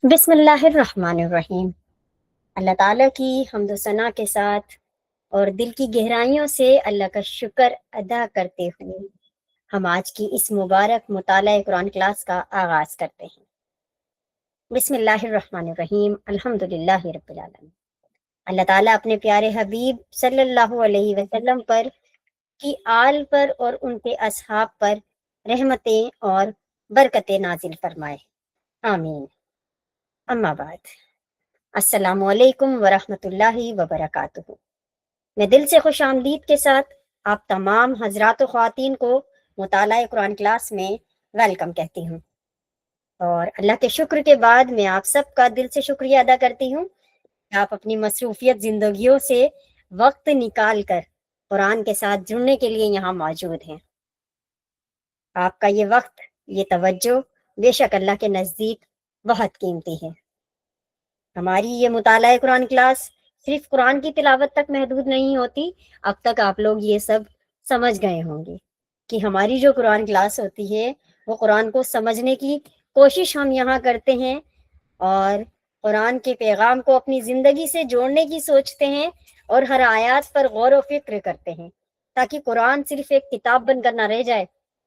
بسم اللہ الرحمن الرحیم۔ اللہ تعالیٰ کی حمد و ثنا کے ساتھ اور دل کی گہرائیوں سے اللہ کا شکر ادا کرتے ہوئے ہم آج کی اس مبارک مطالعہ قرآن کلاس کا آغاز کرتے ہیں۔ بسم اللہ الرحمن الرحیم، الحمد للہ رب العالمین۔ اللہ تعالیٰ اپنے پیارے حبیب صلی اللہ علیہ وسلم پر کی آل پر اور ان کے اصحاب پر رحمتیں اور برکتیں نازل فرمائے، آمین۔ اما بعد، السلام علیکم ورحمۃ اللہ وبرکاتہ۔ میں دل سے خوش آمدید کے ساتھ آپ تمام حضرات و خواتین کو مطالعہ قرآن کلاس میں ویلکم کہتی ہوں، اور اللہ کے شکر کے بعد میں آپ سب کا دل سے شکریہ ادا کرتی ہوں کہ آپ اپنی مصروفیت زندگیوں سے وقت نکال کر قرآن کے ساتھ جڑنے کے لیے یہاں موجود ہیں۔ آپ کا یہ وقت، یہ توجہ بے شک اللہ کے نزدیک بہت قیمتی ہے۔ ہماری یہ مطالعہ قرآن کلاس صرف قرآن کی تلاوت تک محدود نہیں ہوتی۔ اب تک آپ لوگ یہ سب سمجھ گئے ہوں گے کہ ہماری جو قرآن کلاس ہوتی ہے وہ قرآن کو سمجھنے کی کوشش ہم یہاں کرتے ہیں، اور قرآن کے پیغام کو اپنی زندگی سے جوڑنے کی سوچتے ہیں، اور ہر آیات پر غور و فکر کرتے ہیں، تاکہ قرآن صرف ایک کتاب بن کر نہ رہ جائے،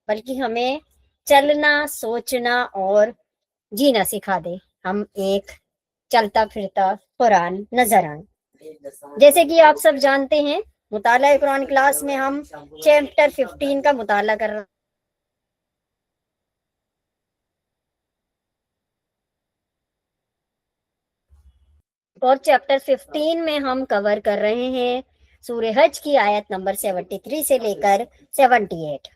بلکہ ہمیں چلنا، سوچنا اور جینا سکھا دے۔ ہم ایک چلتا پھرتا قرآن نظر آئے۔ جیسے کہ آپ سب جانتے ہیں، مطالعہ قرآن کلاس میں ہم چیپٹر 15 کا مطالعہ کر رہے ہیں، اور چیپٹر 15 میں ہم کور کر رہے ہیں سورہ حج کی آیت نمبر 73 سے لے کر 78۔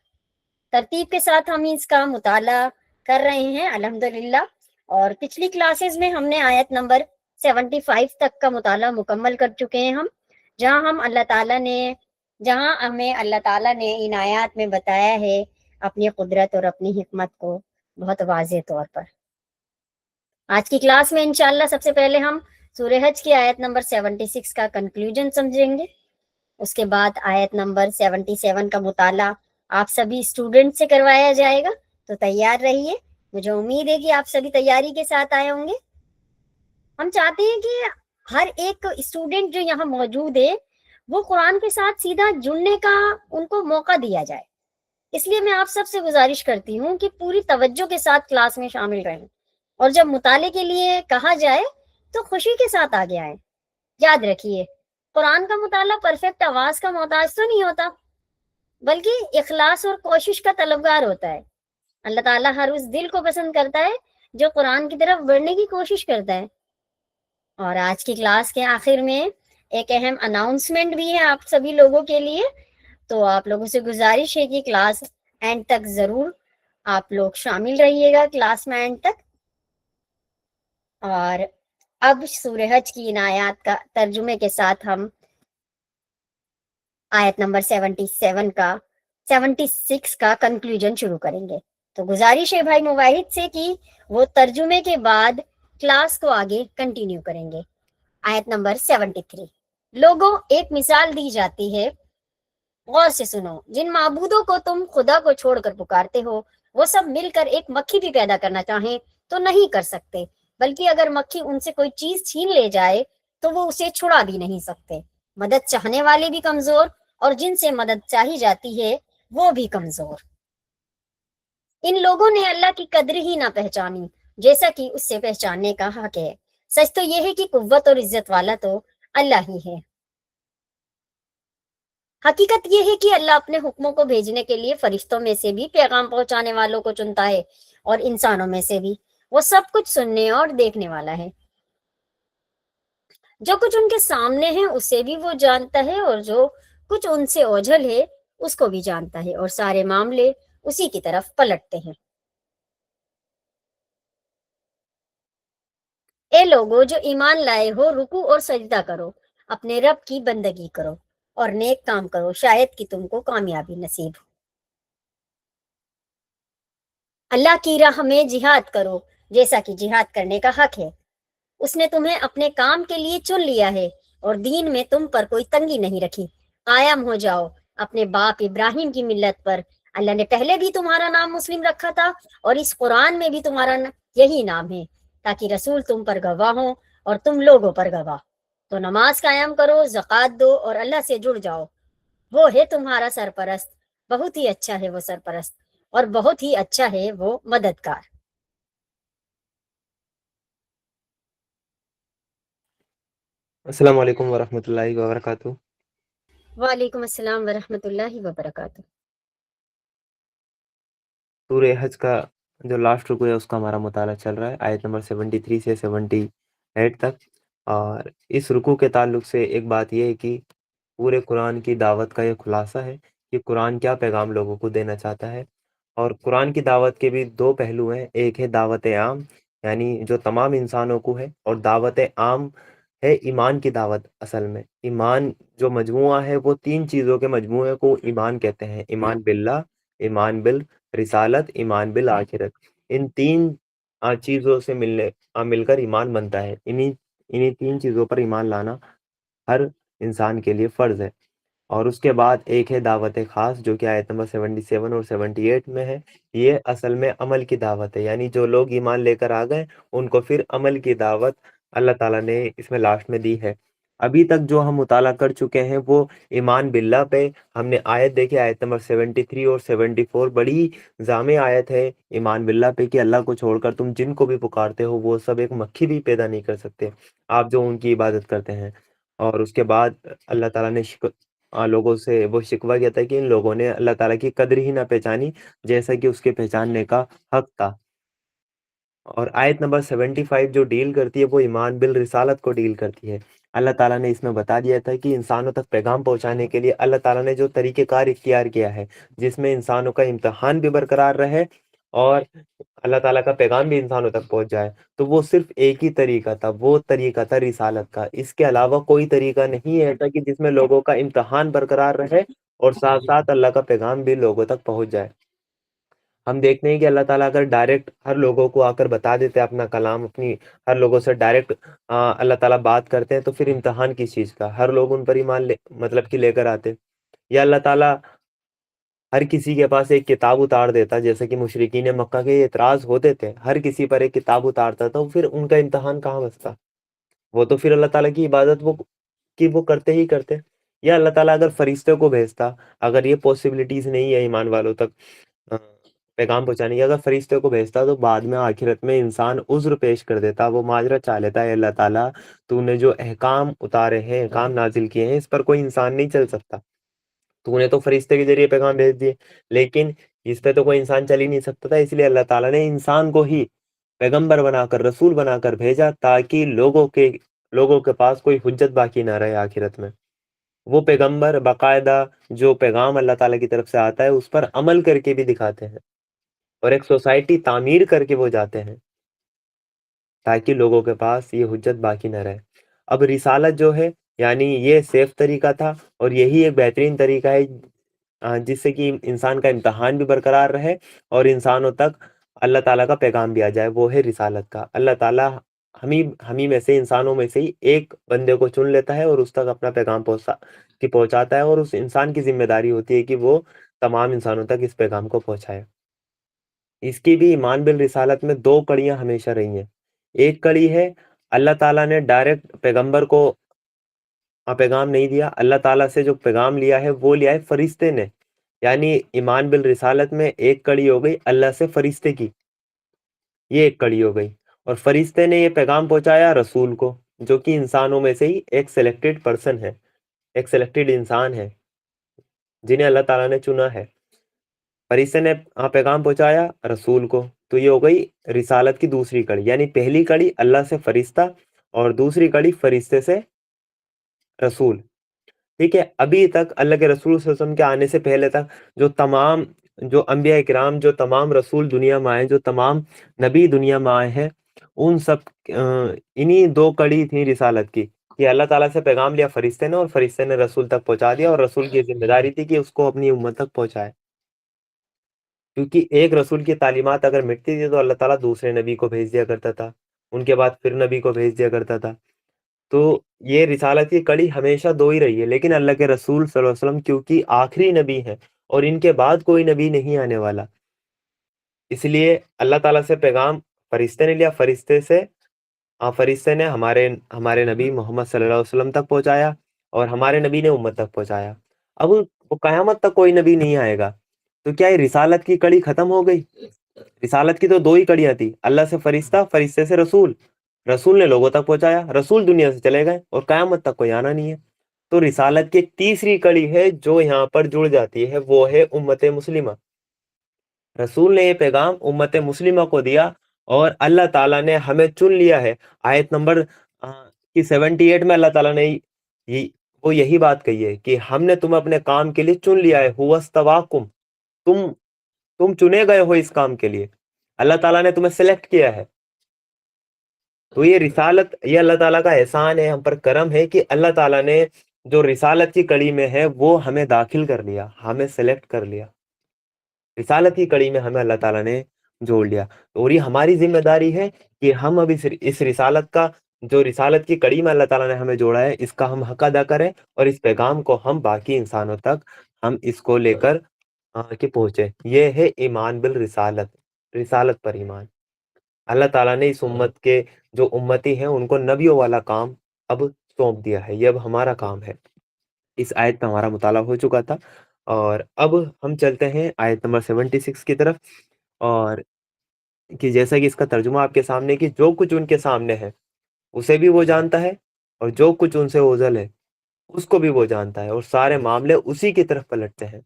ترتیب کے ساتھ ہم اس کا مطالعہ کر رہے ہیں الحمدللہ، اور پچھلی کلاسز میں ہم نے آیت نمبر 75 تک کا مطالعہ مکمل کر چکے ہیں، جہاں ہمیں اللہ تعالیٰ نے ان آیات میں بتایا ہے اپنی قدرت اور اپنی حکمت کو بہت واضح طور پر۔ آج کی کلاس میں انشاءاللہ سب سے پہلے ہم سورہ حج کی آیت نمبر 76 کا کنکلوژن سمجھیں گے۔ اس کے بعد آیت نمبر 77 کا مطالعہ آپ سبھی اسٹوڈنٹ سے کروایا جائے گا، تو تیار رہیے۔ مجھے امید ہے کہ آپ سبھی تیاری کے ساتھ آئے ہوں گے۔ ہم چاہتے ہیں کہ ہر ایک اسٹوڈنٹ جو یہاں موجود ہے وہ قرآن کے ساتھ سیدھا جڑنے کا ان کو موقع دیا جائے، اس لیے میں آپ سب سے گزارش کرتی ہوں کہ پوری توجہ کے ساتھ کلاس میں شامل رہیں، اور جب مطالعے کے لیے کہا جائے تو خوشی کے ساتھ آگے آئیں۔ یاد رکھیے، قرآن کا مطالعہ پرفیکٹ آواز کا محتاج تو نہیں ہوتا، بلکہ اخلاص اور کوشش کا طلبگار ہوتا ہے۔ اللہ تعالیٰ ہر اس دل کو پسند کرتا ہے جو قرآن کی طرف بڑھنے کی کوشش کرتا ہے۔ اور آج کی کلاس کے آخر میں ایک اہم اناؤنسمنٹ بھی ہے آپ سبھی لوگوں کے لیے، تو آپ لوگوں سے گزارش ہے کہ کلاس اینڈ تک ضرور آپ لوگ شامل رہیے گا، کلاس میں اینڈ تک۔ اور اب سورہ حج کی ان آیات کا ترجمے کے ساتھ ہم آیت نمبر 76 کا کنکلوژن شروع کریں گے۔ تو گزارش ہے بھائی مواحد سے کہ وہ ترجمے کے بعد کلاس کو آگے کنٹینیو کریں گے۔ آیت نمبر 73۔ لوگوں، ایک مثال دی جاتی ہے، غور سے سنو۔ جن معبودوں کو تم خدا کو چھوڑ کر پکارتے ہو، وہ سب مل کر ایک مکھی بھی پیدا کرنا چاہیں تو نہیں کر سکتے، بلکہ اگر مکھی ان سے کوئی چیز چھین لے جائے تو وہ اسے چھڑا بھی نہیں سکتے۔ مدد چاہنے والے بھی کمزور، اور جن سے مدد چاہی جاتی ہے وہ بھی کمزور۔ ان لوگوں نے اللہ کی قدر ہی نہ پہچانی جیسا کہ اس سے پہچاننے کا حق ہے۔ سچ تو یہ ہے کہ قوت اور عزت والا تو اللہ ہی ہے۔ حقیقت یہ ہے کہ اللہ اپنے حکموں کو بھیجنے کے لیے فرشتوں میں سے بھی پیغام پہنچانے والوں کو چنتا ہے، اور انسانوں میں سے بھی۔ وہ سب کچھ سننے اور دیکھنے والا ہے۔ جو کچھ ان کے سامنے ہے اسے بھی وہ جانتا ہے، اور جو کچھ ان سے اوجھل ہے اس کو بھی جانتا ہے، اور سارے معاملے اسی کی طرف پلٹتے ہیں۔ اے لوگو جو ایمان لائے ہو، رکوع اور سجدہ کرو، اپنے رب کی بندگی کرو اور نیک کام کرو، شاید کہ تم کو کامیابی نصیب ہو۔ اللہ کی راہ میں جہاد کرو جیسا کہ جہاد کرنے کا حق ہے۔ اس نے تمہیں اپنے کام کے لیے چن لیا ہے، اور دین میں تم پر کوئی تنگی نہیں رکھی۔ قائم ہو جاؤ اپنے باپ ابراہیم کی ملت پر۔ اللہ نے پہلے بھی تمہارا نام مسلم رکھا تھا، اور اس قرآن میں بھی تمہارا یہی نام ہے۔ ताकि रसूल तुम पर गवाह हों और तुम लोगों पर गवाह। तो नमाज कायम करो, ज़कात दो और अल्लाह से जुड़ जाओ। वो है तुम्हारा सरपरस्त, बहुत ही अच्छा है वो सरपरस्त, और बहुत ही अच्छा है वो मददगार। अस्सलाम वालेकुम वरहमतुल्लाहि वबरकातुहू। वालेकुम अस्सलाम वरहमतुल्लाहि वबरकातुह। सूरह हज का जो लास्ट रुकू है उसका हमारा मुताला चल रहा है, आयत नंबर 73 से 78 तक। और इस रुकू के ताल्लुक से एक बात यह है कि पूरे कुरान की दावत का ये खुलासा है कि कुरान क्या पैगाम लोगों को देना चाहता है। और कुरान की दावत के भी दो पहलू हैं, एक है दावत आम यानी जो तमाम इंसानों को है, और दावत आम है ईमान की दावत। असल में ईमान जो मजमुआ है वो तीन चीज़ों के मजमुए को ईमान कहते हैं, ईमान बिल्ला, ईमान बिल रिसालत, ईमान बिल आखिरत। इन तीन चीज़ों से मिलकर ईमान बनता है। इन्हीं इन्हीं तीन चीज़ों पर ईमान लाना हर इंसान के लिए फ़र्ज़ है। और उसके बाद एक है दावत ख़ास जो कि आयत नंबर 77 और 78 में है। ये असल में अमल की दावत है, यानी जो लोग ईमान लेकर आ गए उनको फिर अमल की दावत अल्लाह ताला ने इसमें लास्ट में दी है। अभी तक जो हम मुताला कर चुके हैं वो ईमान बिल्लाह पे हमने आयत देखी, आयत नंबर 73 और 74 बड़ी जामे आयत है ईमान बिल्लाह पे कि अल्लाह को छोड़कर तुम जिनको भी पुकारते हो वो सब एक मक्खी भी पैदा नहीं कर सकते, आप जो उनकी इबादत करते हैं। और उसके बाद अल्लाह ताला ने लोगों से वो शिकवा किया था कि इन लोगों ने अल्लाह ताला की कद्र ही ना पहचानी जैसा कि उसके पहचानने का हक था। और आयत नंबर 75 जो डील करती है वो ईमान बिल रिसालत को डील करती है। अल्लाह ताला ने इसमें बता दिया था कि इंसानों तक पैगाम पहुंचाने के लिए अल्लाह ताला ने जो तरीक़ेकार इख्तियार किया है, जिसमें इंसानों का इम्तिहान भी बरकरार रहे और अल्लाह ताला का पैगाम भी इंसानों तक पहुंच जाए, तो वो सिर्फ एक ही तरीका था, वो तरीका था रिसालत का। इसके अलावा कोई तरीका नहीं है ऐसा कि जिसमें लोगों का इम्तिहान बरकरार रहे और साथ साथ अल्लाह का पैगाम भी लोगों तक पहुंच जाए। हम देखते हैं कि अल्लाह ताला अगर डायरेक्ट हर लोगों को आकर बता देते अपना कलाम, अपनी हर लोगों से डायरेक्ट अल्लाह ताला बात करते हैं, तो फिर इम्तिहान किस चीज़ का? हर लोग उन पर ईमान मतलब कि लेकर आते। या अल्लाह ताला हर किसी के पास एक किताब उतार देता, जैसे कि मुशरिकीन मक्का के एतराज़ होते थे, हर किसी पर एक किताब उतारता था, फिर उनका इम्तिहान कहाँ बचता? वो तो फिर अल्लाह ताला की इबादत वो करते ही करते। या अल्लाह ताला अगर फरिश्ते को भेजता, अगर ये पॉसिबिलिटीज़ नहीं है ईमान वालों तक अ, पैगाम पहुँचाने की, अगर फरिश्ते को भेजता तो बाद में आखिरत में इंसान उज़्र पेश कर देता, वो माजरत चाह लेता है, अल्लाह ताला तूने जो अहकाम उतारे हैं, अहकाम नाज़िल किए हैं, इस पर कोई इंसान नहीं चल सकता। तूने तो फरिश्ते के ज़रिए पैगाम भेज दिए, लेकिन इस पे तो कोई इंसान चल ही नहीं सकता था, इसलिए अल्लाह ताला ने इंसान को ही पैगंबर बनाकर, रसूल बनाकर भेजा ताकि लोगों के पास कोई हुज्जत बाकी ना रहे आखिरत में। वो पैगंबर बाकायदा जो पैगाम अल्लाह ताला की तरफ से आता है उस पर अमल करके भी दिखाते हैं और एक सोसाइटी तामीर करके वो जाते हैं ताकि लोगों के पास ये हुज्जत बाकी ना रहे। अब रिसालत जो है यानी ये सेफ तरीका था और यही एक बेहतरीन तरीका है जिससे कि इंसान का इम्तिहान भी बरकरार रहे और इंसानों तक अल्लाह ताला का पैगाम भी आ जाए, वो है रिसालत का। अल्लाह ताला हम ही में से इंसानों में से ही एक बंदे को चुन लेता है और उस तक अपना पैगाम पहुँचाता है और उस इंसान की ज़िम्मेदारी होती है कि वो तमाम इंसानों तक इस पैगाम को पहुँचाए। इसकी भी ईमान बिल रिसालत में 2 कड़ियाँ हमेशा रही हैं। एक कड़ी है अल्लाह ताला ने डायरेक्ट पैगंबर को पैगाम नहीं दिया, अल्लाह ताला से जो पैगाम लिया है वो लिया है फरिश्ते ने। यानी ईमान बिल रिसालत में एक कड़ी हो गई अल्लाह से फरिश्ते की, ये एक कड़ी हो गई। और फरिश्ते ने ये पैगाम पहुँचाया रसूल को, जो कि इंसानों में से ही एक सिलेक्टेड पर्सन है, एक सिलेक्टेड इंसान है, जिन्हें अल्लाह ताला ने चुना है। फरिश्ते ने पैगाम पहुँचाया रसूल को, तो ये हो गई रिसालत की दूसरी कड़ी। यानी पहली कड़ी अल्लाह से फरिश्ता और दूसरी कड़ी फरिश्ते से रसूल। ठीक है, अभी तक अल्लाह के रसूल सल्लल्लाहु अलैहि वसल्लम के आने से पहले तक जो अंबिया इकराम, जो तमाम रसूल दुनिया में आए, जो तमाम नबी दुनिया में आए हैं, उन सब इन्हीं 2 कड़ी थी रिसालत की कि अल्लाह ताला से पैगाम लिया फरिश्ते ने और फरिश्ते ने रसूल तक पहुँचा दिया और रसूल की ज़िम्मेदारी थी कि उसको अपनी उम्मत तक पहुँचाए। क्योंकि एक रसूल की तालीमात अगर मिटती थी तो अल्लाह ताला दूसरे नबी को भेज दिया करता था, उनके बाद फिर नबी को भेज दिया करता था। तो ये रिसालत की कड़ी हमेशा 2 ही रही है, लेकिन अल्लाह के रसूल सल्लल्लाहु अलैहि वसल्लम क्योंकि आखिरी नबी हैं और इनके बाद कोई नबी नहीं आने वाला, इसलिए अल्लाह ताला से पैगाम फरिश्ते ने लिया, फरिश्ते से فرشتے نے ہمارے نبی محمد صلی اللہ علیہ وسلم تک پہنچایا اور ہمارے نبی نے امت تک پہنچایا. اب وہ قیامت تک کوئی نبی نہیں آئے گا تو کیا یہ رسالت کی کڑی ختم ہو گئی؟ رسالت کی تو دو ہی کڑیاں تھی، اللہ سے فرشتہ، فرشتے سے رسول. رسول نے لوگوں تک پہنچایا، رسول دنیا سے چلے گئے اور قیامت تک کوئی آنا نہیں ہے. تو رسالت کی ایک تیسری کڑی ہے جو یہاں پر جڑ جاتی ہے، وہ ہے امت مسلمہ. رسول نے یہ پیغام امت مسلمہ کو دیا اور اللہ تعالیٰ نے ہمیں چن لیا ہے. آیت نمبر 78 میں اللہ تعالیٰ نے وہ یہی بات کہی ہے کہ ہم نے تمہیں اپنے کام کے لیے چن لیا ہے. ہوستواکم، تم چنے گئے ہو اس کام کے لیے، اللہ تعالیٰ نے تمہیں سلیکٹ کیا ہے. تو یہ رسالت، یہ اللہ تعالیٰ کا احسان ہے، ہم پر کرم ہے کہ اللہ تعالیٰ نے جو رسالت کی کڑی میں ہے وہ ہمیں داخل کر لیا، ہمیں سلیکٹ کر لیا. رسالت کی کڑی میں ہمیں اللہ تعالیٰ نے جوڑ لیا. اور یہ ہماری ذمہ داری ہے کہ ہم اب اس رسالت کا، جو رسالت کی کڑی میں اللہ تعالیٰ نے ہمیں جوڑا ہے، اس کا ہم حق ادا کریں اور اس پیغام کو ہم باقی انسانوں تک ہم اس کو لے کر کہ پہنچے. یہ ہے ایمان بالرسالت، رسالت پر ایمان. اللہ تعالیٰ نے اس امت کے جو امتی ہیں ان کو نبیوں والا کام اب سونپ دیا ہے، یہ اب ہمارا کام ہے. اس آیت پہ ہمارا مطالعہ ہو چکا تھا اور اب ہم چلتے ہیں آیت نمبر 76 کی طرف. اور کہ جیسا کہ اس کا ترجمہ آپ کے سامنے، کہ جو کچھ ان کے سامنے ہے اسے بھی وہ جانتا ہے اور جو کچھ ان سے اوزل ہے اس کو بھی وہ جانتا ہے اور سارے معاملے اسی کی طرف پلٹتے ہیں.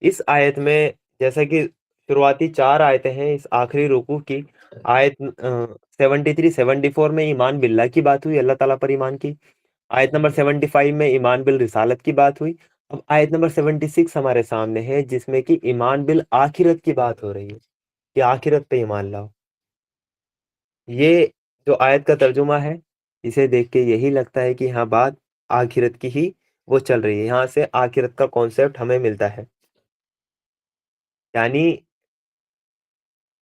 اس آیت میں جیسا کہ شروعاتی 4 آیتیں ہیں اس آخری رکوع کی، آیت 73 74 میں ایمان باللہ کی بات ہوئی، اللہ تعالیٰ پر ایمان کی. آیت نمبر 75 میں ایمان بالرسالت کی بات ہوئی. اب آیت نمبر 76 ہمارے سامنے ہے جس میں کہ ایمان بالآخرت کی بات ہو رہی ہے کہ آخرت پہ ایمان لاؤ. یہ جو آیت کا ترجمہ ہے اسے دیکھ کے یہی لگتا ہے کہ ہاں بات آخرت کی ہی وہ چل رہی ہے، یہاں سے آخرت کا کانسیپٹ ہمیں ملتا ہے. یعنی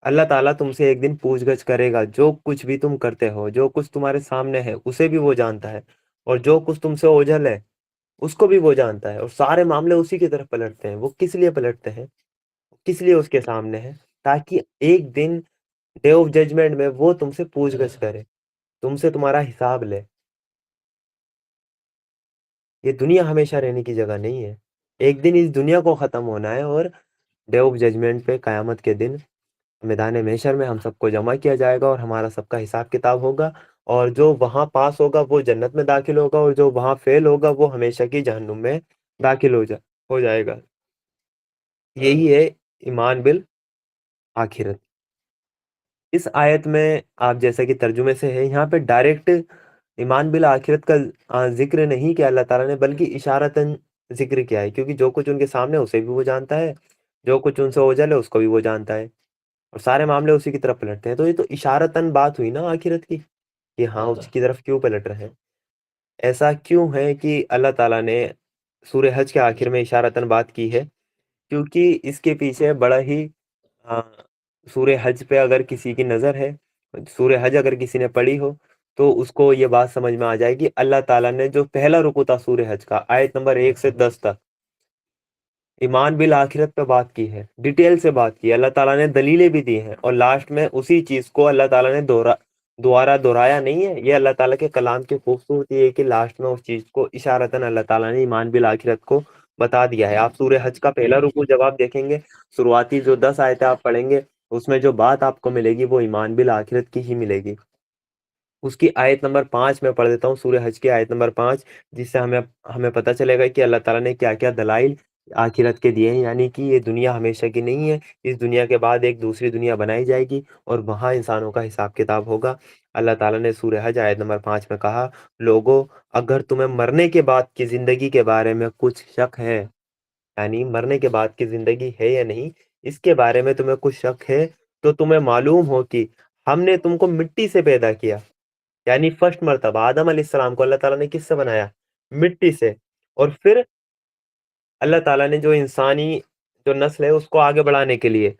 اللہ تعالیٰ تم سے ایک دن پوچھ گچھ کرے گا، جو کچھ بھی تم کرتے ہو، جو کچھ تمہارے سامنے ہے اسے بھی وہ جانتا ہے اور جو کچھ تم سے اوجھل ہے اس کو بھی وہ جانتا ہے اور سارے معاملے اسی کی طرف پلٹتے ہیں. وہ کس لیے پلٹتے ہیں، کس لیے اس کے سامنے ہے؟ تاکہ ایک دن ڈے آف ججمنٹ میں وہ تم سے پوچھ گچھ کرے، تم سے تمہارا حساب لے. یہ دنیا ہمیشہ رہنے کی جگہ نہیں ہے، ایک دن اس دنیا کو ختم ہونا ہے اور ڈے آف ججمنٹ پہ، قیامت کے دن میدان محشر میں ہم سب کو جمع کیا جائے گا اور ہمارا سب کا حساب کتاب ہوگا. اور جو وہاں پاس ہوگا وہ جنت میں داخل ہوگا اور جو وہاں فیل ہوگا وہ ہمیشہ کی جہنم میں داخل ہو جائے گا. یہی ہے ایمان بالآخرت. اس آیت میں آپ جیسا کہ ترجمے سے ہے، یہاں پہ ڈائریکٹ ایمان بالآخرت کا ذکر نہیں کیا اللہ تعالیٰ نے، بلکہ اشارتاً ذکر کیا ہے، کیونکہ جو کچھ ان کے سامنے اسے بھی وہ جانتا ہے، جو کچھ ان سے اوجھل ہے اس کو بھی وہ جانتا ہے اور سارے معاملے اسی کی طرف پلٹتے ہیں. تو یہ تو اشارتاً بات ہوئی نا آخرت کی، کہ ہاں اس کی طرف کیوں پلٹ رہے ہیں. ایسا کیوں ہے کہ اللہ تعالیٰ نے سورہ حج کے آخر میں اشارتاً بات کی ہے؟ کیونکہ اس کے پیچھے بڑا ہی سورہ حج پہ اگر کسی کی نظر ہے، سورہ حج اگر کسی نے پڑھی ہو تو اس کو یہ بات سمجھ میں آ جائے گی. اللہ تعالیٰ نے جو پہلا رکوع تھا سورہ حج کا، آیت نمبر 1 سے 10 تک، ایمان بالآخرت پہ بات کی ہے، ڈیٹیل سے بات کی ہے. اللہ تعالیٰ نے دلیلیں بھی دی ہیں اور لاسٹ میں اسی چیز کو اللہ تعالیٰ نے دوبارہ دہرایا نہیں ہے. یہ اللہ تعالیٰ کے کلام کی خوبصورتی ہے کہ لاسٹ میں اس چیز کو اشارتاً اللہ تعالیٰ نے ایمان بالآخرت کو بتا دیا ہے. آپ سورہ حج کا پہلا رکوع جب آپ دیکھیں گے، شروعاتی جو 10 آیتیں آپ پڑھیں گے، اس میں جو بات آپ کو ملے گی وہ ایمان بالآخرت کی ہی ملے گی. اس کی آیت نمبر 5 میں پڑھ دیتا ہوں، سورہ حج کی آیت نمبر 5، جس سے ہمیں پتہ چلے گا کہ اللہ تعالیٰ نے کیا کیا دلائل آخرت کے دیے ہیں. یعنی کہ یہ دنیا ہمیشہ کی نہیں ہے، اس دنیا کے بعد ایک دوسری دنیا بنائی جائے گی اور وہاں انسانوں کا حساب کتاب ہوگا. اللہ تعالیٰ نے سورہ حج آیت نمبر 5 میں کہا، لوگو اگر تمہیں مرنے کے بعد کی زندگی کے بارے میں کچھ شک ہے، یعنی مرنے کے بعد کی زندگی ہے یا نہیں، اس کے بارے میں تمہیں کچھ شک ہے، تو تمہیں معلوم ہو کہ ہم نے تم کو مٹی سے پیدا کیا. یعنی فرسٹ مرتبہ آدم علیہ السلام کو اللہ تعالیٰ نے کس سے بنایا؟ مٹی سے. اور پھر اللہ تعالیٰ نے جو انسانی جو نسل ہے اس کو آگے بڑھانے کے لیے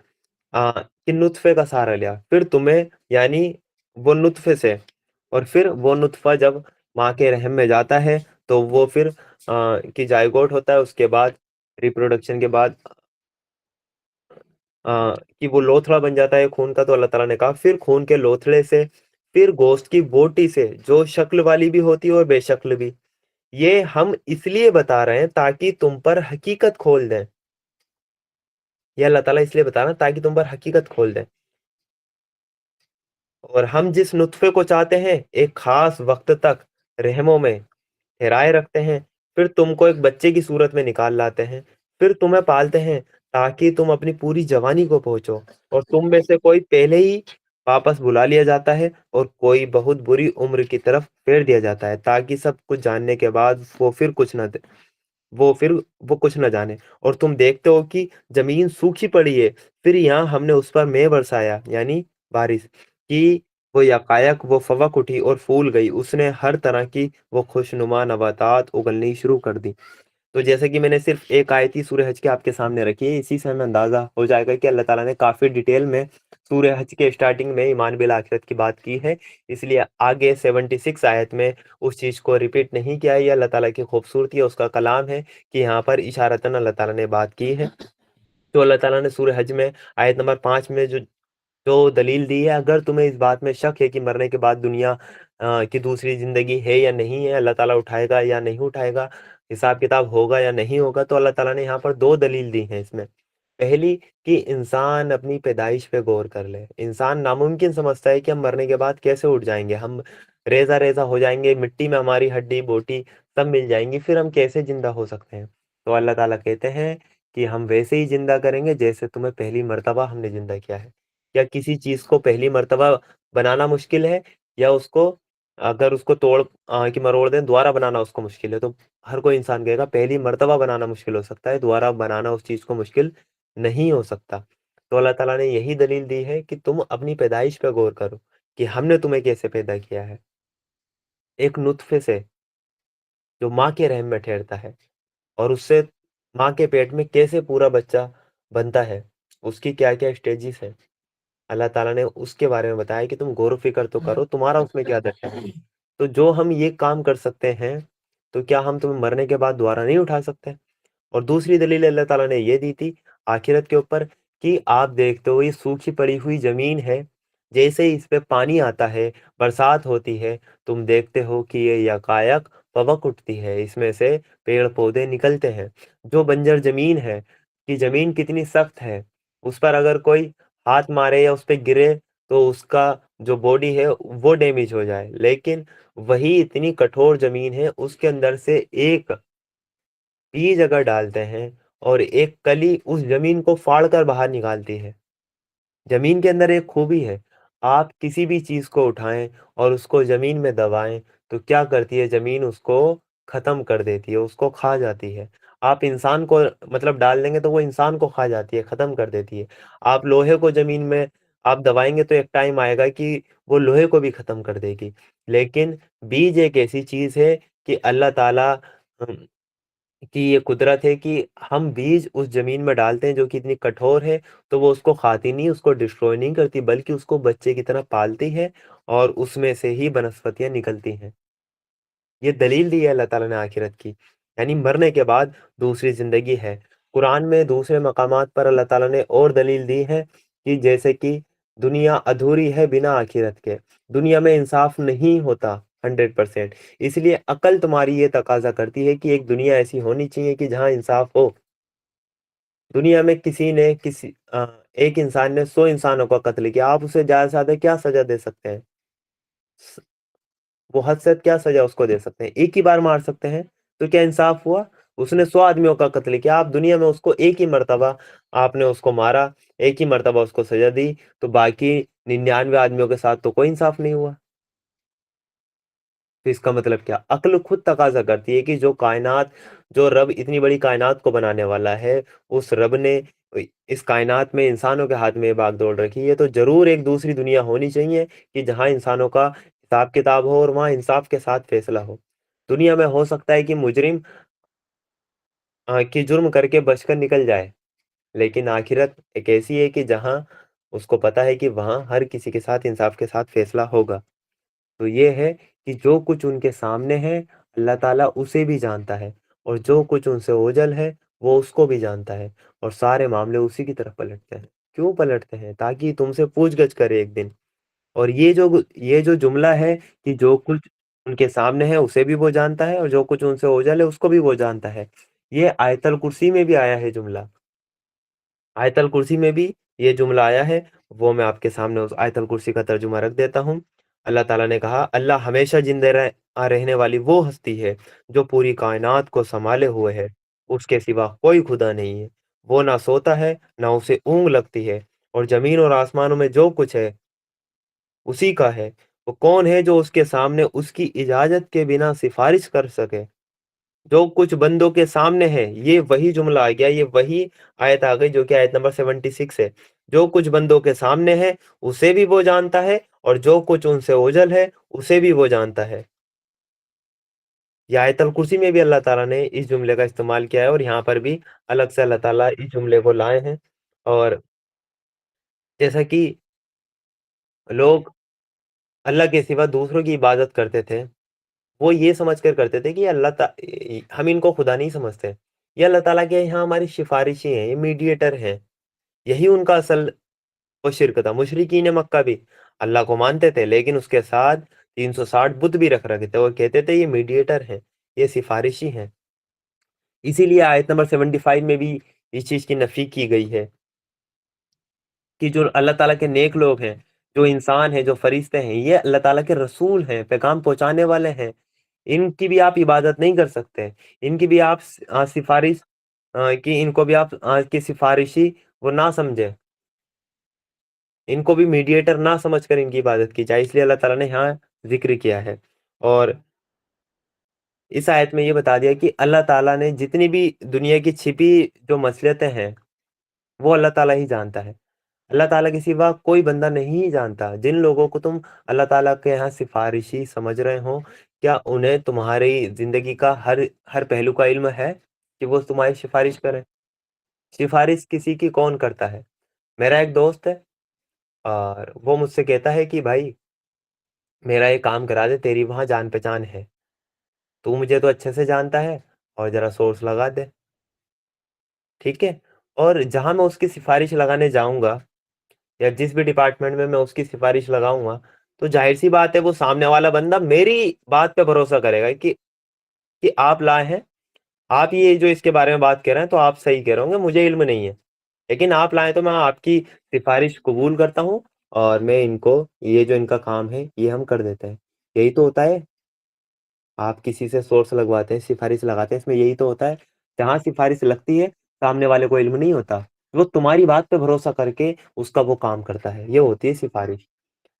کہ نطفے کا سہارا لیا، پھر تمہیں، یعنی وہ نطفے سے، اور پھر وہ نطفہ جب ماں کے رحم میں جاتا ہے تو وہ پھر کی جائگوٹ ہوتا ہے، اس کے بعد ریپروڈکشن کے بعد کہ وہ لوتھڑا بن جاتا ہے خون کا. تو اللہ تعالیٰ نے کہا پھر خون کے لوتھڑے سے फिर गोश्त की बोटी से, जो शक्ल वाली भी होती है और बेशक्ल भी। ये हम इसलिए बता रहे हैं ताकि तुम पर हकीकत खोल दें। ये अल्लाह ताला इसलिए बता रहा है ताकि तुम पर हकीकत खोल दें। और हम जिस नुत्फे को चाहते हैं एक खास वक्त तक रहमों में ठहराए रखते हैं, फिर तुमको एक बच्चे की सूरत में निकाल लाते हैं, फिर तुम्हें पालते हैं ताकि तुम अपनी पूरी जवानी को पहुंचो। और तुम में से कोई पहले ही वापस बुला लिया जाता है और कोई बहुत बुरी उम्र की तरफ फेर दिया जाता है, ताकि सब कुछ जानने के बाद वो कुछ न जाने। और तुम देखते हो कि जमीन सूखी पड़ी है, फिर यहाँ हमने उस पर मेंह बरसाया, यानी बारिश की। वो यकायक वो फवक उठी और फूल गई, उसने हर तरह की वो खुशनुमा नबातात उगलनी शुरू कर दी। तो जैसे कि मैंने सिर्फ एक आयत ही सूरह हज के आपके सामने रखी है, इसी से हमें अंदाजा हो जाएगा कि अल्लाह ताला ने काफी डिटेल में सूरह हज के स्टार्टिंग में ईमान बिल आखिरत की बात की है। इसलिए आगे 76 आयत में उस चीज को रिपीट नहीं किया है। ये अल्लाह ताला की खूबसूरती है, उसका कलाम है कि यहाँ पर इशारतन अल्लाह ताला ने बात की है। तो अल्लाह ताला ने सूरह हज में आयत नंबर 5 में जो जो दलील दी है, अगर तुम्हें इस बात में शक है कि मरने के बाद दुनिया की दूसरी जिंदगी है या नहीं है, अल्लाह ताला उठाएगा या नहीं उठाएगा, हिसाब किताब होगा या नहीं होगा, तो अल्लाह ताला ने यहाँ पर दो दलील दी हैं इसमें। पहली कि इंसान अपनी पैदाइश पे गौर कर ले। इंसान नामुमकिन समझता है कि हम मरने के बाद कैसे उठ जाएंगे, हम रेजा रेजा हो जाएंगे, मिट्टी में हमारी हड्डी बोटी सब मिल जाएंगी, फिर हम कैसे जिंदा हो सकते हैं। तो अल्लाह ताला कहते हैं कि हम वैसे ही जिंदा करेंगे जैसे तुम्हें पहली मर्तबा हमने जिंदा किया है। या किसी चीज को पहली मर्तबा बनाना मुश्किल है, या उसको अगर उसको तोड़ कि मरोड़ दें दोबारा बनाना उसको मुश्किल है, तो हर कोई इंसान कहेगा पहली मर्तबा बनाना मुश्किल हो सकता है, दोबारा बनाना उस चीज को मुश्किल नहीं हो सकता। तो अल्लाह ताला ने यही दलील दी है कि तुम अपनी पैदाइश पे गौर करो कि हमने तुम्हें कैसे पैदा किया है, एक नुत्फे से जो माँ के रहम में ठहरता है, और उससे माँ के पेट में कैसे पूरा बच्चा बनता है, उसकी क्या क्या स्टेजेस है, अल्लाह ताला ने उसके बारे में बताया कि तुम गौर फिक्र तो करो, तुम्हारा उसमें क्या दर्जा है। तो जो हम ये काम कर सकते हैं, तो क्या हम तुम्हें मरने के बाद दोबारा नहीं उठा सकते। और दूसरी दलील अल्लाह ताला ने ये दी थी आखिरत के ऊपर कि आप देखते हो ये सूखी पड़ी हुई जमीन है, जैसे ही इस पे पानी आता है, बरसात होती है, तुम देखते हो कि ये यकायक पवक उठती है, इसमें से पेड़ पौधे निकलते हैं। जो बंजर जमीन है कि जमीन कितनी सख्त है, उस पर अगर कोई हाथ मारे या उस पे गिरे तो उसका जो बॉडी है वो डैमेज हो जाए, लेकिन वही इतनी कठोर जमीन है, उसके अंदर से एक बीज अगर डालते हैं और एक कली उस जमीन को फाड़ कर बाहर निकालती है। जमीन के अंदर एक खूबी है, आप किसी भी चीज को उठाएं और उसको जमीन में दबाएं, तो क्या करती है जमीन, उसको खत्म कर देती है, उसको खा जाती है। आप इंसान को मतलब डाल देंगे तो वो इंसान को खा जाती है, खत्म कर देती है। आप लोहे को जमीन में आप दबाएंगे तो एक टाइम आएगा कि वो लोहे को भी खत्म कर देगी। लेकिन बीज एक ऐसी चीज है कि अल्लाह ताला कि ये कुदरत है कि हम बीज उस जमीन में डालते हैं जो कि इतनी कठोर है, तो वो उसको खाती नहीं, उसको डिस्ट्रॉय नहीं करती, बल्कि उसको बच्चे की तरह पालती है, और उसमें से ही वनस्पतियां निकलती हैं। ये दलील दी है अल्लाह ताला ने आखिरत की, यानी मरने के बाद दूसरी जिंदगी है। कुरान में दूसरे मकामात पर अल्लाह ताला ने और दलील दी है कि जैसे कि दुनिया अधूरी है बिना आखिरत के, दुनिया में इंसाफ नहीं होता 100%। इसलिए अकल तुम्हारी ये तकाजा करती है कि एक दुनिया ऐसी होनी चाहिए कि जहाँ इंसाफ हो। दुनिया में एक इंसान ने 100 इंसानों का कत्ल किया, आप उसे ज्यादा से ज्यादा क्या सजा दे सकते हैं, वो हद से हद क्या सजा उसको दे सकते हैं, एक ही बार मार सकते हैं। तो क्या इंसाफ हुआ, उसने 100 आदमियों का कत्ल किया, आप दुनिया में उसको एक ही मर्तबा आपने उसको मारा, एक ही मर्तबा उसको सजा दी, तो बाकी 99 आदमियों के साथ तो कोई इंसाफ नहीं हुआ। तो इसका मतलब क्या, अक्ल खुद तकाजा करती है कि जो रब इतनी बड़ी कायनात को बनाने वाला है, उस रब ने इस कायनात में इंसानों के हाथ में बागडोर दौड़ रखी है, तो जरूर एक दूसरी दुनिया होनी चाहिए कि जहां इंसानों का हिसाब किताब हो और वहां इंसाफ के साथ फैसला हो। दुनिया में हो सकता है कि मुजरिम की जुर्म करके बचकर निकल जाए, लेकिन आखिरत एक ऐसी है कि जहां उसको पता है कि वहां हर किसी के साथ इंसाफ के साथ फैसला होगा। तो ये है कि जो कुछ उनके सामने है अल्लाह ताला उसे भी जानता है, और जो कुछ उनसे ओझल है वो उसको भी जानता है, और सारे मामले उसी की तरफ पलटते हैं। क्यों पलटते हैं, ताकि तुमसे पूछगछ करे एक दिन। اور یہ जो जुमला है कि जो कुछ उनके सामने है उसे भी वो जानता है और जो कुछ उनसे ओझल है उसको भी वो जानता है। ये आयतल कुर्सी में भी आया है जुमला। आयतल कुर्सी में भी ये जुमला आया है, वो मैं आपके सामने उस आयतल कुर्सी का तर्जुमा रख देता हूँ। अल्लाह ताला ने कहा, अल्लाह हमेशा रहने वाली वो हस्ती है जो पूरी कायनात को संभाले हुए है, उसके सिवा कोई खुदा नहीं है। वो ना सोता है ना उसे ऊँग लगती है, और जमीन और आसमानों में जो कुछ है उसी का है। वो कौन है जो उसके सामने उसकी इजाजत के बिना सिफारिश कर सके? जो कुछ बंदों के सामने है, ये वही जुमला आ गया, ये वही आयत आ गई जो कि आयत नंबर 76 है। जो कुछ बंदों के सामने है उसे भी वो जानता है, और जो कुछ उनसे ओझल है उसे भी वो जानता है। ये आयतल कुर्सी में भी अल्लाह ताला ने इस जुमले का इस्तेमाल किया है, और यहाँ पर भी अलग से अल्लाह ताला इस जुमले को लाए हैं। और जैसा कि लोग अल्लाह के सिवा दूसरों की इबादत करते थे, वो ये समझ कर करते थे कि हम इनको खुदा नहीं समझते, ये अल्लाह ताला के यहाँ हमारी सिफारिशी हैं, ये मीडिएटर हैं। यही उनका असल वो शिर्क था। मुशरिकीन मक्का भी अल्लाह को मानते थे, लेकिन उसके साथ 360 बुत भी रख रखे थे, और कहते थे ये मीडिएटर हैं, ये सिफारिशी हैं। इसीलिए आयत नंबर 75 में भी इस चीज की नफी की गई है कि जो अल्लाह ताला के नेक लोग हैं, जो इंसान हैं, जो फरिश्ते हैं, ये अल्लाह ताला के रसूल हैं, पैगाम पहुंचाने वाले हैं। इनकी भी आप इबादत नहीं कर सकते, इनकी भी आप सिफारिश कि इनको भी आप की सिफारिशी वो ना समझे, इनको भी मीडिएटर ना समझकर इनकी इबादत की जाए, इसलिए अल्लाह ताला ने यहाँ जिक्र किया है। और इस आयत में ये बता दिया कि अल्लाह ताला ने जितनी भी दुनिया की छिपी जो मसलियतें हैं, वो अल्लाह ताला ही जानता है। अल्लाह ताला के सिवा कोई बंदा नहीं जानता। जिन लोगों को तुम अल्लाह ताला के यहाँ सिफारिशी समझ रहे हो, क्या उन्हें तुम्हारी जिंदगी का हर हर पहलू का इल्म है कि वो तुम्हारी सिफारिश करें? सिफारिश किसी की कौन करता है? मेरा एक दोस्त है, और वो मुझसे कहता है कि भाई मेरा ये काम करा दे, तेरी वहाँ जान पहचान है, तू मुझे तो अच्छे से जानता है, और जरा सोर्स लगा दे। ठीक है। और जहां मैं उसकी सिफारिश लगाने जाऊंगा, या जिस भी डिपार्टमेंट में मैं उसकी सिफारिश लगाऊंगा, तो जाहिर सी बात है वो सामने वाला बंदा मेरी बात पे भरोसा करेगा कि आप लाए हैं, आप ये जो इसके बारे में बात कर रहे हैं तो आप सही कह रहे होंगे, मुझे इल्म नहीं है, लेकिन आप लाए तो मैं आपकी सिफारिश कबूल करता हूँ, और मैं इनको ये जो इनका काम है ये हम कर देते हैं। यही तो होता है, आप किसी से सोर्स लगवाते हैं, सिफारिश लगाते हैं, इसमें यही तो होता है। जहाँ सिफारिश लगती है, सामने वाले को इल्म नहीं होता, वो तुम्हारी बात पे भरोसा करके उसका वो काम करता है, ये होती है सिफारिश।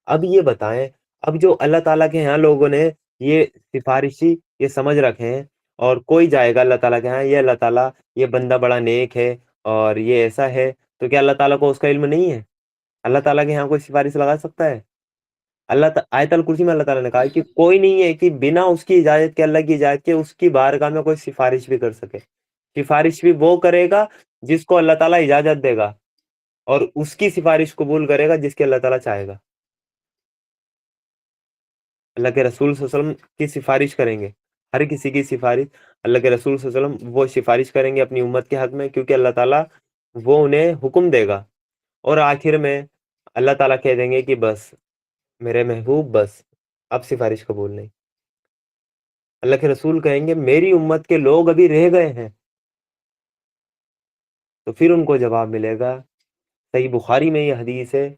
अब ये बताएं, अब जो अल्लाह ताला के यहाँ लोगों ने ये सिफारिशी ये समझ रखे हैं, और कोई जाएगा अल्लाह ताला के यहाँ, ये अल्लाह ताला ये बंदा बड़ा नेक है और ये ऐसा है, तो क्या अल्लाह ताला को उसका इल्म नहीं है? अल्लाह ताला के यहाँ कोई सिफारिश लगा सकता है? आयतल कुर्सी में अल्लाह ताला ने कहा है कि कोई नहीं है कि बिना उसकी इजाजत के, अल्लाह की इजाजत के, उसकी बारगाह में कोई सिफारिश भी कर सके। सिफारिश भी वो करेगा जिसको अल्लाह ताला इजाजत देगा, और उसकी सिफारिश कबूल करेगा जिसकी अल्लाह ताला चाहेगा। अल्लाह के रसूल सल्लल्लाहु अलैहि वसल्लम की सिफारिश करेंगे, हर किसी की सिफारिश अल्लाह के रसूल सल्लल्लाहु अलैहि वसल्लम वो सिफारिश करेंगे अपनी उम्मत के हक में, क्योंकि अल्लाह ताला वो उन्हें हुक्म देगा, और आखिर में अल्लाह ताला कह देंगे कि बस मेरे महबूब बस, अब सिफारिश कबूल नहीं। अल्लाह के रसूल कहेंगे मेरी उम्मत के लोग अभी रह गए हैं, तो फिर उनको जवाब मिलेगा। सही बुखारी में ये हदीस है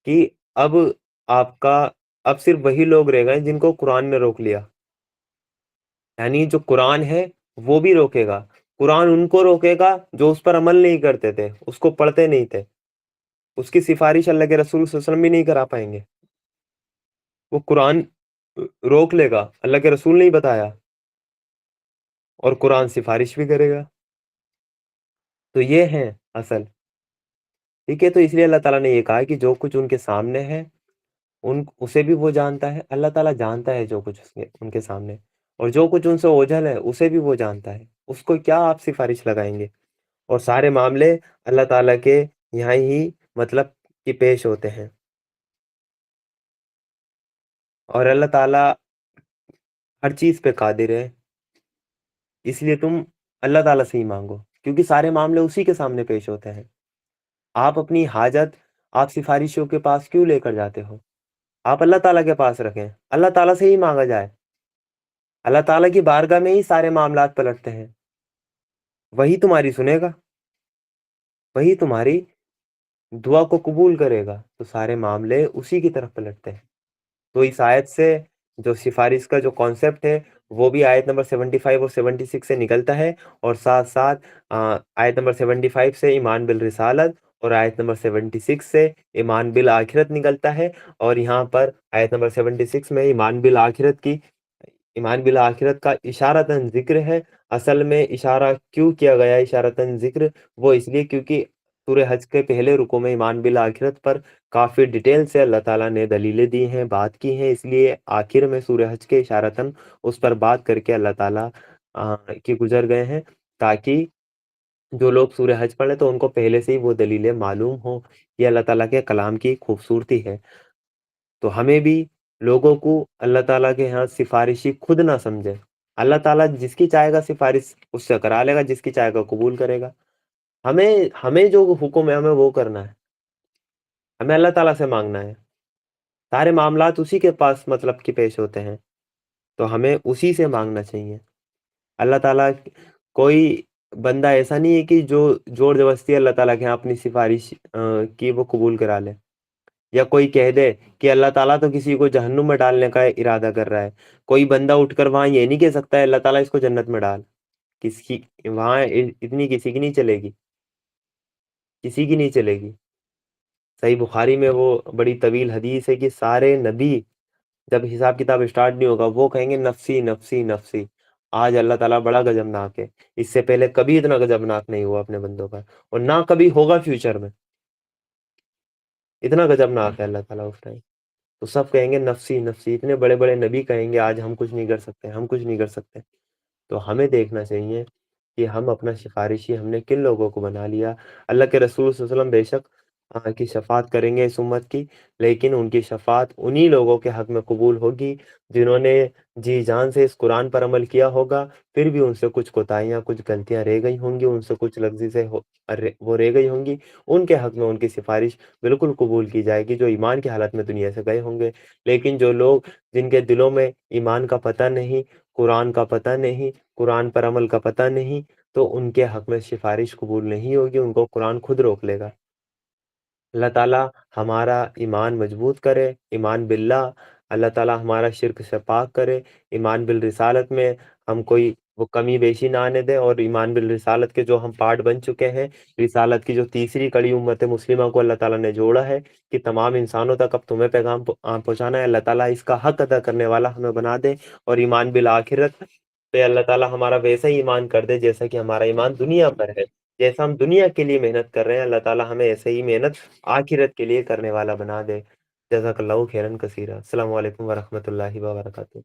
कि अब आपका अब सिर्फ वही लोग रह गए जिनको कुरान ने रोक लिया, यानी जो कुरान है वो भी रोकेगा। कुरान उनको रोकेगा जो उस पर अमल नहीं करते थे, उसको पढ़ते नहीं थे, उसकी सिफारिश अल्लाह के रसूल सल्लल्लाहु अलैहि वसल्लम भी नहीं करा पाएंगे। वो कुरान रोक लेगा, अल्लाह के रसूल नहीं बताया, और कुरान सिफारिश भी करेगा। तो ये है असल। ठीक है, तो इसलिए अल्लाह ताला ने ये कहा कि जो कुछ उनके सामने है उन उसे भी वो जानता है। अल्लाह ताला जानता है जो कुछ उसके उनके सामने, और जो कुछ उनसे ओझल है उसे भी वो जानता है। उसको क्या आप सिफारिश लगाएंगे? और सारे मामले अल्लाह ताला के यहाँ ही मतलब कि पेश होते हैं, और अल्लाह ताला हर चीज पे कादिर है। इसलिए तुम अल्लाह ताला से ही मांगो, क्योंकि सारे मामले उसी के सामने पेश होते हैं। आप अपनी हाजत आप सिफारिशियों के पास क्यों लेकर जाते हो? آپ اللہ تعالیٰ کے پاس رکھیں، اللہ تعالیٰ سے ہی مانگا جائے، اللہ تعالیٰ کی بارگاہ میں ہی سارے معاملات پلٹتے ہیں، وہی تمہاری سنے گا، وہی تمہاری دعا کو قبول کرے گا، تو سارے معاملے اسی کی طرف پلٹتے ہیں۔ تو اس آیت سے جو سفارش کا جو کانسیپٹ ہے وہ بھی آیت نمبر 75 اور 76 سے نکلتا ہے، اور ساتھ ساتھ آیت نمبر 75 سے ایمان بالرسالت اور آیت نمبر 76 سے ایمان بالآخرت نکلتا ہے، اور یہاں پر آیت نمبر 76 میں ایمان بالآخرت کا اشارتاً ذکر ہے۔ اصل میں اشارہ کیوں کیا گیا اشارتاً ذکر؟ وہ اس لیے کیونکہ سورہ حج کے پہلے رکوع میں ایمان بالآخرت پر کافی ڈیٹیل سے اللہ تعالیٰ نے دلیلیں دی ہیں، بات کی ہیں، اس لیے آخر میں سورہ حج کے اشارتاً اس پر بات کر کے اللہ تعالیٰ کی گزر گئے ہیں، تاکہ جو لوگ سورہ حج پڑھیں تو ان کو پہلے سے ہی وہ دلیلیں معلوم ہوں۔ یہ اللہ تعالیٰ کے کلام کی خوبصورتی ہے۔ تو ہمیں بھی لوگوں کو اللہ تعالیٰ کے ہاں سفارشی خود نہ سمجھے، اللہ تعالیٰ جس کی چاہے گا سفارش اس سے کرا لے گا، جس کی چاہے گا قبول کرے گا۔ ہمیں جو حکم ہے ہمیں وہ کرنا ہے، ہمیں اللہ تعالیٰ سے مانگنا ہے، سارے معاملات اسی کے پاس مطلب کہ پیش ہوتے ہیں، تو ہمیں اسی سے مانگنا چاہیے۔ اللہ تعالیٰ کوئی بندہ ایسا نہیں ہے کہ جو زور زبردستی اللہ تعالیٰ کے ہاں اپنی سفارش کی وہ قبول کرا لے، یا کوئی کہہ دے کہ اللہ تعالیٰ تو کسی کو جہنم میں ڈالنے کا ارادہ کر رہا ہے، کوئی بندہ اٹھ کر وہاں یہ نہیں کہہ سکتا ہے اللہ تعالیٰ اس کو جنت میں ڈال، کسی کی وہاں اتنی کسی کی نہیں چلے گی، کسی کی نہیں چلے گی۔ صحیح بخاری میں وہ بڑی طویل حدیث ہے کہ سارے نبی جب حساب کتاب اسٹارٹ نہیں ہوگا وہ کہیں گے نفسی نفسی نفسی۔ آج اللہ تعالیٰ بڑا گجبناک ہے، اس سے پہلے کبھی اتنا گجبناک نہیں ہوا اپنے بندوں پر، اور نہ کبھی ہوگا فیوچر میں، اتنا گجبناک ہے اللہ تعالیٰ اس ٹائم۔ تو سب کہیں گے نفسی نفسی، اتنے بڑے بڑے نبی کہیں گے آج ہم کچھ نہیں کر سکتے، ہم کچھ نہیں کر سکتے۔ تو ہمیں دیکھنا چاہیے کہ ہم اپنا سفارشی ہم نے کن لوگوں کو بنا لیا۔ اللہ کے رسول صلی اللہ علیہ وسلم بے شک کی شفاعت کریں گے اس امت کی، لیکن ان کی شفاعت انہی لوگوں کے حق میں قبول ہوگی جنہوں نے جی جان سے اس قرآن پر عمل کیا ہوگا، پھر بھی ان سے کچھ کوتاہیاں کچھ غلطیاں رہ گئی ہوں گی، ان سے کچھ لغزشیں وہ رہ گئی ہوں گی، ان کے حق میں ان کی سفارش بالکل قبول کی جائے گی جو ایمان کی حالت میں دنیا سے گئے ہوں گے۔ لیکن جو لوگ جن کے دلوں میں ایمان کا پتہ نہیں، قرآن کا پتہ نہیں، قرآن پر عمل کا پتہ نہیں، تو ان کے حق میں سفارش قبول نہیں ہوگی، ان کو قرآن خود روک لے گا۔ اللہ تعالیٰ ہمارا ایمان مضبوط کرے، ایمان باللہ، اللہ تعالیٰ ہمارا شرک سے پاک کرے، ایمان بالرسالت میں ہم کوئی وہ کمی بیشی نہ آنے دے، اور ایمان بالرسالت کے جو ہم پارٹ بن چکے ہیں، رسالت کی جو تیسری کڑی امت مسلمہ کو اللہ تعالیٰ نے جوڑا ہے کہ تمام انسانوں تک اب تمہیں پیغام پہنچانا ہے، اللہ تعالیٰ اس کا حق ادا کرنے والا ہمیں بنا دے، اور ایمان بالآخرت پہ اللہ تعالیٰ ہمارا ویسا ہی ایمان کر دے جیسا کہ ہمارا ایمان دنیا پر ہے، جیسا ہم دنیا کے لیے محنت کر رہے ہیں اللہ تعالیٰ ہمیں ایسے ہی محنت آخرت کے لیے کرنے والا بنا دے۔ جزاک اللہ خیرن کثیرہ۔ السلام علیکم ورحمۃ اللہ وبرکاتہ۔